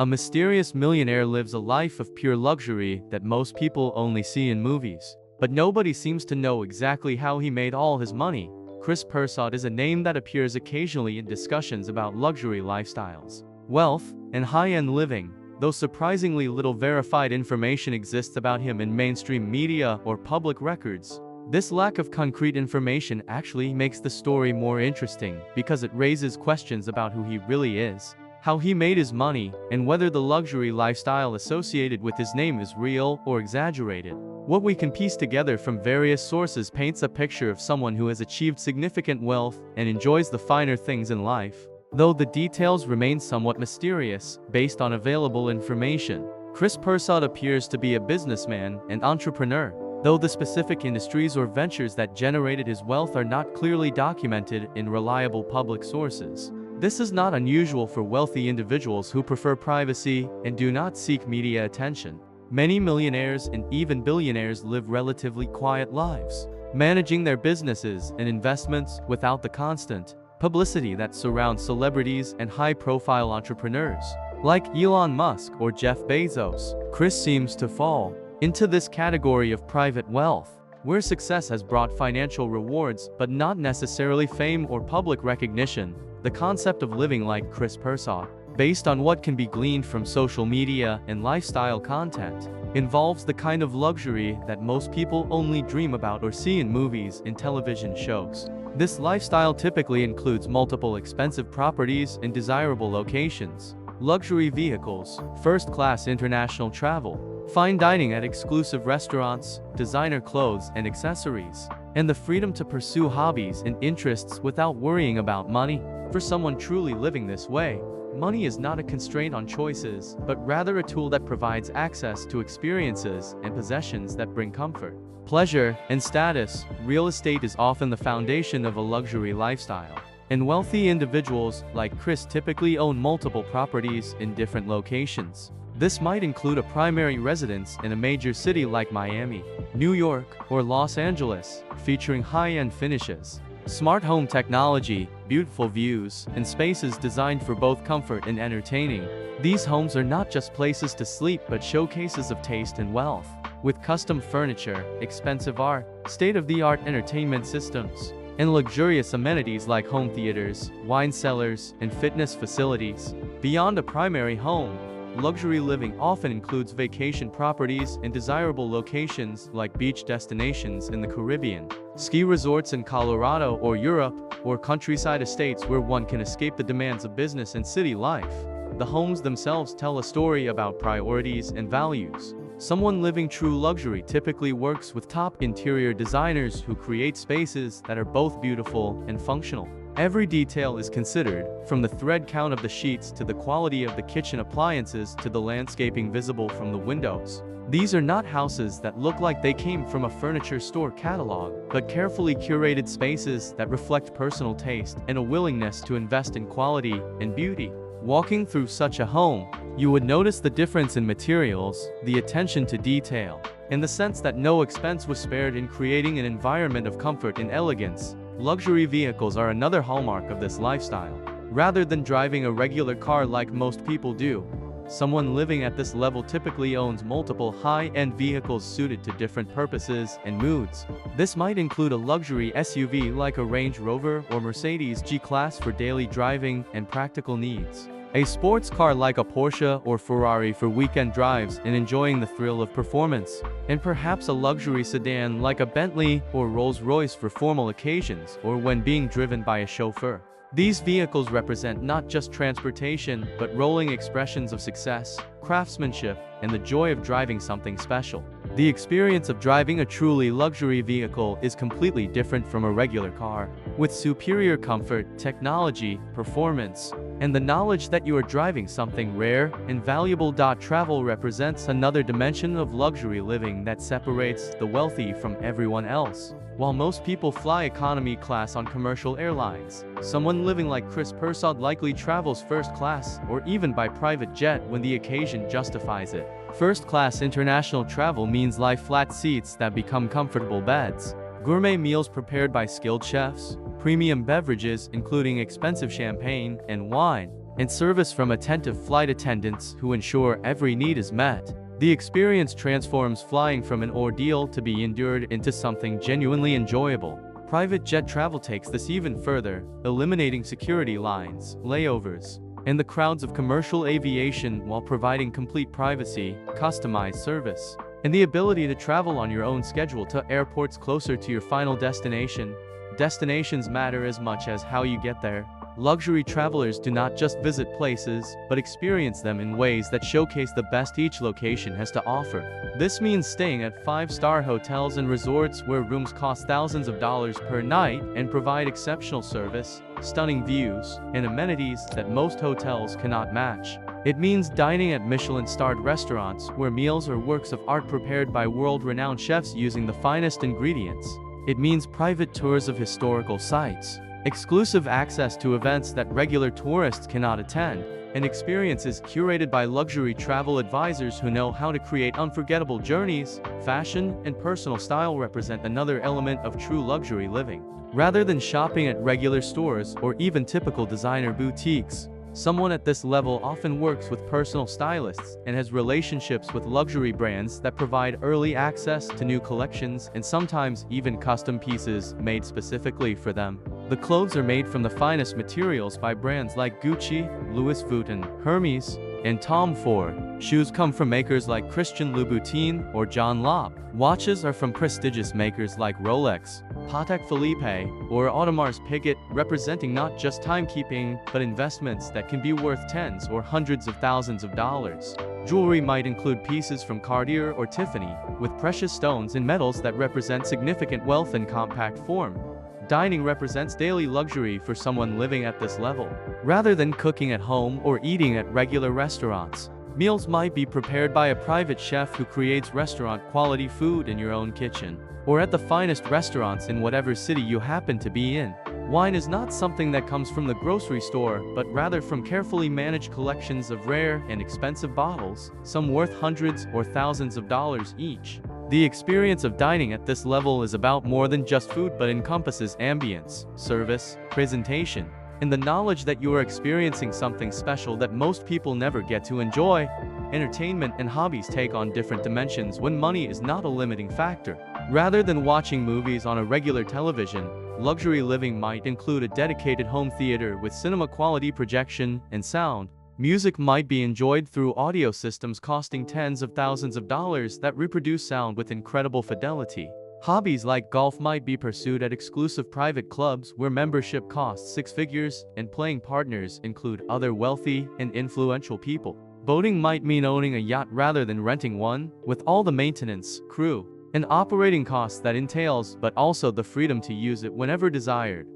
A mysterious millionaire lives a life of pure luxury that most people only see in movies. But nobody seems to know exactly how he made all his money. Kris Persaud is a name that appears occasionally in discussions about luxury lifestyles, wealth, and high-end living, though surprisingly little verified information exists about him in mainstream media or public records. This lack of concrete information actually makes the story more interesting because it raises questions about who he really is, how he made his money, and whether the luxury lifestyle associated with his name is real or exaggerated. What we can piece together from various sources paints a picture of someone who has achieved significant wealth and enjoys the finer things in life, though the details remain somewhat mysterious based on available information. Kris Persaud appears to be a businessman and entrepreneur, though the specific industries or ventures that generated his wealth are not clearly documented in reliable public sources. This is not unusual for wealthy individuals who prefer privacy and do not seek media attention. Many millionaires and even billionaires live relatively quiet lives, managing their businesses and investments without the constant publicity that surrounds celebrities and high-profile entrepreneurs. Like Elon Musk or Jeff Bezos, Kris seems to fall into this category of private wealth, where success has brought financial rewards but not necessarily fame or public recognition. The concept of living like Kris Persaud, based on what can be gleaned from social media and lifestyle content, involves the kind of luxury that most people only dream about or see in movies and television shows. This lifestyle typically includes multiple expensive properties in desirable locations, luxury vehicles, first-class international travel, fine dining at exclusive restaurants, designer clothes and accessories, and the freedom to pursue hobbies and interests without worrying about money. For someone truly living this way, money is not a constraint on choices, but rather a tool that provides access to experiences and possessions that bring comfort, pleasure, and status. Real estate is often the foundation of a luxury lifestyle, and wealthy individuals like Kris typically own multiple properties in different locations. This might include a primary residence in a major city like Miami, New York, or Los Angeles, featuring high-end finishes, smart home technology, beautiful views, and spaces designed for both comfort and entertaining. These homes are not just places to sleep but showcases of taste and wealth, with custom furniture, expensive art, state-of-the-art entertainment systems, and luxurious amenities like home theaters, wine cellars, and fitness facilities. Beyond a primary home, luxury living often includes vacation properties in desirable locations like beach destinations in the Caribbean, ski resorts in Colorado or Europe, or countryside estates where one can escape the demands of business and city life. The homes themselves tell a story about priorities and values. Someone living true luxury typically works with top interior designers who create spaces that are both beautiful and functional. Every detail is considered, from the thread count of the sheets to the quality of the kitchen appliances to the landscaping visible from the windows. These are not houses that look like they came from a furniture store catalog, but carefully curated spaces that reflect personal taste and a willingness to invest in quality and beauty. Walking through such a home, you would notice the difference in materials, the attention to detail, and the sense that no expense was spared in creating an environment of comfort and elegance. Luxury vehicles are another hallmark of this lifestyle. Rather than driving a regular car like most people do, someone living at this level typically owns multiple high-end vehicles suited to different purposes and moods. This might include a luxury SUV like a Range Rover or Mercedes G-Class for daily driving and practical needs, a sports car like a Porsche or Ferrari for weekend drives and enjoying the thrill of performance, and perhaps a luxury sedan like a Bentley or Rolls-Royce for formal occasions or when being driven by a chauffeur. These vehicles represent not just transportation, but rolling expressions of success, craftsmanship, and the joy of driving something special. The experience of driving a truly luxury vehicle is completely different from a regular car, with superior comfort, technology, performance, and the knowledge that you are driving something rare and valuable. Travel represents another dimension of luxury living that separates the wealthy from everyone else. While most people fly economy class on commercial airlines, someone living like Kris Persaud likely travels first class or even by private jet when the occasion justifies it. First-class international travel means lie-flat seats that become comfortable beds, gourmet meals prepared by skilled chefs, premium beverages including expensive champagne and wine, and service from attentive flight attendants who ensure every need is met. The experience transforms flying from an ordeal to be endured into something genuinely enjoyable. Private jet travel takes this even further, eliminating security lines, layovers, and the crowds of commercial aviation while providing complete privacy, customized service, and the ability to travel on your own schedule to airports closer to your final destination. Destinations matter as much as how you get there. Luxury travelers do not just visit places, but experience them in ways that showcase the best each location has to offer. This means staying at 5-star hotels and resorts where rooms cost thousands of dollars per night and provide exceptional service, stunning views, and amenities that most hotels cannot match. It means dining at Michelin-starred restaurants where meals are works of art prepared by world-renowned chefs using the finest ingredients. It means private tours of historical sites, exclusive access to events that regular tourists cannot attend, and experiences curated by luxury travel advisors who know how to create unforgettable journeys. Fashion and personal style represent another element of true luxury living. Rather than shopping at regular stores or even typical designer boutiques, someone at this level often works with personal stylists and has relationships with luxury brands that provide early access to new collections and sometimes even custom pieces made specifically for them. The clothes are made from the finest materials by brands like Gucci, Louis Vuitton, Hermes, and Tom Ford. Shoes come from makers like Christian Louboutin or John Lobb. Watches are from prestigious makers like Rolex, Patek Philippe, or Audemars Piguet, representing not just timekeeping, but investments that can be worth tens or hundreds of thousands of dollars. Jewelry might include pieces from Cartier or Tiffany, with precious stones and metals that represent significant wealth in compact form. Dining represents daily luxury for someone living at this level. Rather than cooking at home or eating at regular restaurants, meals might be prepared by a private chef who creates restaurant-quality food in your own kitchen, or at the finest restaurants in whatever city you happen to be in. Wine is not something that comes from the grocery store, but rather from carefully managed collections of rare and expensive bottles, some worth hundreds or thousands of dollars each. The experience of dining at this level is about more than just food but encompasses ambience, service, presentation, and the knowledge that you are experiencing something special that most people never get to enjoy. Entertainment and hobbies take on different dimensions when money is not a limiting factor. Rather than watching movies on a regular television, luxury living might include a dedicated home theater with cinema-quality projection and sound. Music might be enjoyed through audio systems costing tens of thousands of dollars that reproduce sound with incredible fidelity. Hobbies like golf might be pursued at exclusive private clubs where membership costs six figures, and playing partners include other wealthy and influential people. Boating might mean owning a yacht rather than renting one, with all the maintenance, crew, and operating costs that entails, but also the freedom to use it whenever desired.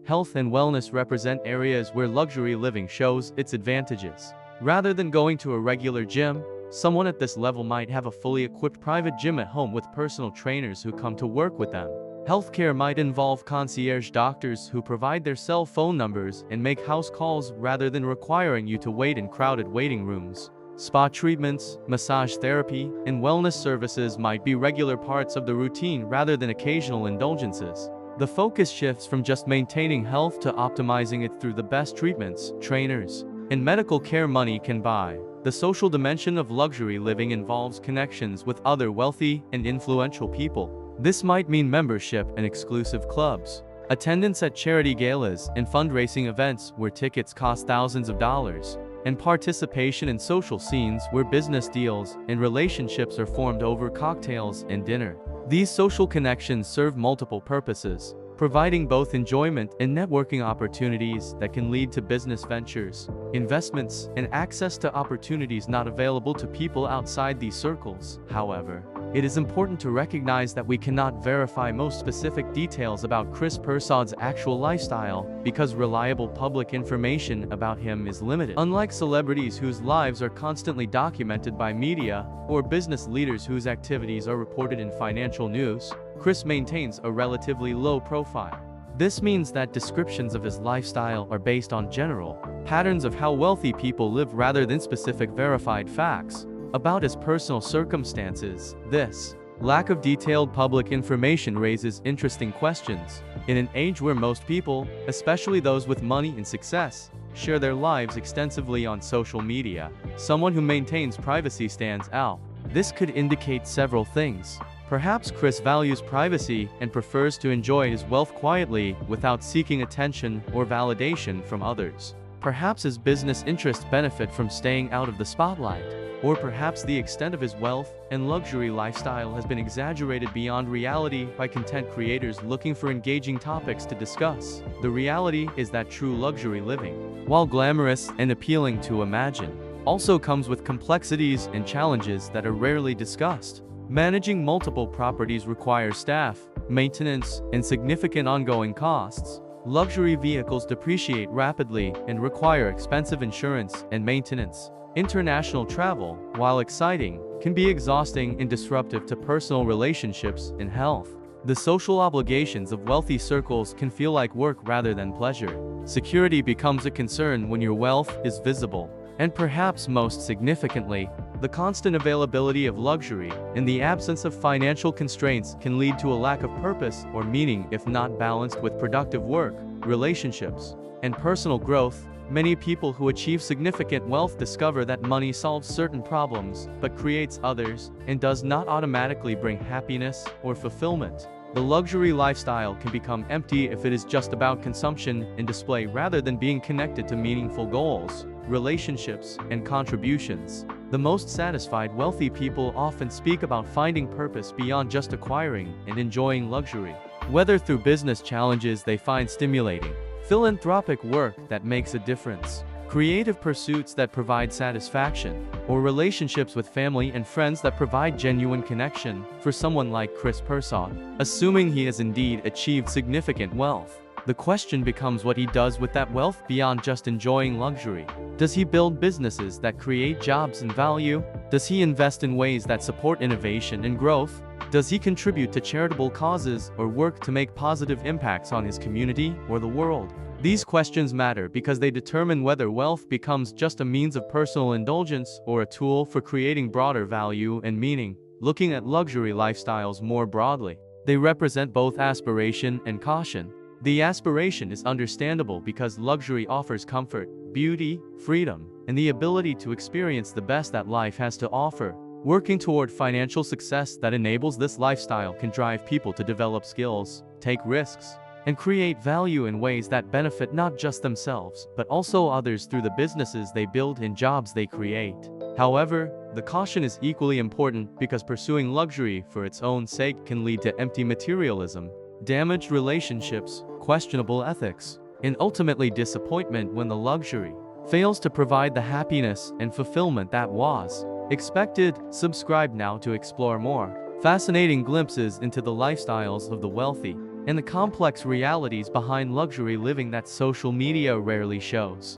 Health and wellness represent areas where luxury living shows its advantages. Rather than going to a regular gym, someone at this level might have a fully equipped private gym at home with personal trainers who come to work with them. Healthcare might involve concierge doctors who provide their cell phone numbers and make house calls rather than requiring you to wait in crowded waiting rooms. Spa treatments, massage therapy, and wellness services might be regular parts of the routine rather than occasional indulgences. The focus shifts from just maintaining health to optimizing it through the best treatments, trainers, and medical care money can buy. The social dimension of luxury living involves connections with other wealthy and influential people. This might mean membership in exclusive clubs, attendance at charity galas and fundraising events where tickets cost thousands of dollars, and participation in social scenes where business deals and relationships are formed over cocktails and dinner. These social connections serve multiple purposes, providing both enjoyment and networking opportunities that can lead to business ventures, investments, and access to opportunities not available to people outside these circles. However, it is important to recognize that we cannot verify most specific details about Kris Persaud's actual lifestyle because reliable public information about him is limited. Unlike celebrities whose lives are constantly documented by media, or business leaders whose activities are reported in financial news, Kris maintains a relatively low profile. This means that descriptions of his lifestyle are based on general patterns of how wealthy people live rather than specific verified facts about his personal circumstances. This lack of detailed public information raises interesting questions. In an age where most people, especially those with money and success, share their lives extensively on social media. Someone who maintains privacy stands out. This could indicate several things. Perhaps Kris values privacy and prefers to enjoy his wealth quietly without seeking attention or validation from others. Perhaps his business interests benefit from staying out of the spotlight. Or perhaps the extent of his wealth and luxury lifestyle has been exaggerated beyond reality by content creators looking for engaging topics to discuss. The reality is that true luxury living, while glamorous and appealing to imagine, also comes with complexities and challenges that are rarely discussed. Managing multiple properties requires staff, maintenance, and significant ongoing costs. Luxury vehicles depreciate rapidly and require expensive insurance and maintenance. International travel, while exciting, can be exhausting and disruptive to personal relationships and health. The social obligations of wealthy circles can feel like work rather than pleasure. Security becomes a concern when your wealth is visible. And perhaps most significantly, the constant availability of luxury and the absence of financial constraints can lead to a lack of purpose or meaning if not balanced with productive work, relationships, and personal growth. Many people who achieve significant wealth discover that money solves certain problems, but creates others, and does not automatically bring happiness or fulfillment. The luxury lifestyle can become empty if it is just about consumption and display rather than being connected to meaningful goals, relationships, and contributions. The most satisfied wealthy people often speak about finding purpose beyond just acquiring and enjoying luxury. Whether through business challenges they find stimulating, philanthropic work that makes a difference, creative pursuits that provide satisfaction, or relationships with family and friends that provide genuine connection. For someone like Kris Persaud, assuming he has indeed achieved significant wealth, the question becomes what he does with that wealth beyond just enjoying luxury. Does he build businesses that create jobs and value? Does he invest in ways that support innovation and growth? Does he contribute to charitable causes or work to make positive impacts on his community or the world? These questions matter because they determine whether wealth becomes just a means of personal indulgence or a tool for creating broader value and meaning. Looking at luxury lifestyles more broadly, they represent both aspiration and caution. The aspiration is understandable because luxury offers comfort, beauty, freedom, and the ability to experience the best that life has to offer. Working toward financial success that enables this lifestyle can drive people to develop skills, take risks, and create value in ways that benefit not just themselves, but also others through the businesses they build and jobs they create. However, the caution is equally important because pursuing luxury for its own sake can lead to empty materialism, damaged relationships, questionable ethics, and ultimately disappointment when the luxury fails to provide the happiness and fulfillment that was expected. Subscribe now to explore more fascinating glimpses into the lifestyles of the wealthy and the complex realities behind luxury living that social media rarely shows.